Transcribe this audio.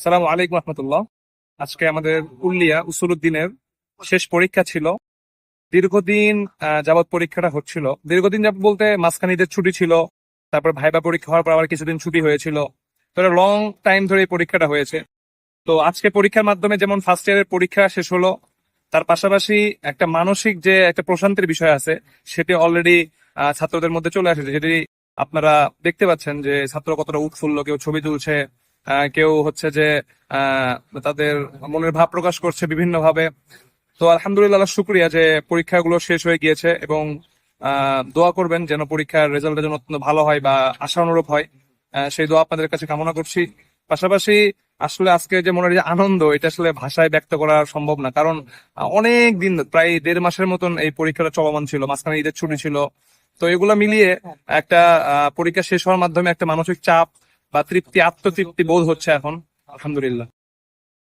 আসসালামু আলাইকুম রহমতুল্লাহ। আজকে আমাদের কুল্লিয়া উসুলুদ্দিনের শেষ পরীক্ষা ছিল। দীর্ঘদিন যাবৎ পরীক্ষাটা হচ্ছিল। দীর্ঘদিন যাবত বলতে মাঝখানে ঈদের ছুটি ছিল, তারপর ভাইবা পরীক্ষা হওয়ার পর আবার কিছুদিন ছুটি হয়েছিল। তো লং টাইম ধরে এই পরীক্ষাটা হয়েছে। তো আজকে পরীক্ষার মাধ্যমে যেমন ফার্স্ট ইয়ারের পরীক্ষা শেষ হলো, তার পাশাপাশি একটা মানসিক যে একটা প্রশান্তির বিষয় আছে সেটি অলরেডি ছাত্রদের মধ্যে চলে আসে, যেটি আপনারা দেখতে পাচ্ছেন যে ছাত্র কতটা উৎফুল্ল, কেউ ছবি তুলছে, কেউ হচ্ছে যে তাদের মনের ভাব প্রকাশ করছে বিভিন্ন ভাবে। তো আলহামদুলিল্লাহ, শুক্রিয়া যে পরীক্ষাগুলো শেষ হয়ে গিয়েছে, এবং দোয়া করবেন যেন পরীক্ষার রেজাল্ট যেন অত্যন্ত ভালো হয় বা আশানুরূপ হয়। সেই দোয়া আপনাদের কাছে কামনা করছি। পাশাপাশি আসলে আজকে যে মনের যে আনন্দ, এটা আসলে ভাষায় ব্যক্ত করা সম্ভব না, কারণ অনেক দিন, প্রায় 1.5 মাসের মতন এই পরীক্ষাটা চলমান ছিল, মাঝখানে ঈদের ছুটি ছিল। তো এগুলা মিলিয়ে একটা পরীক্ষা শেষ হওয়ার মাধ্যমে একটা মানসিক চাপ বা তৃপ্তি, আত্মতৃপ্তি বোধ হচ্ছে এখন, আলহামদুলিল্লাহ।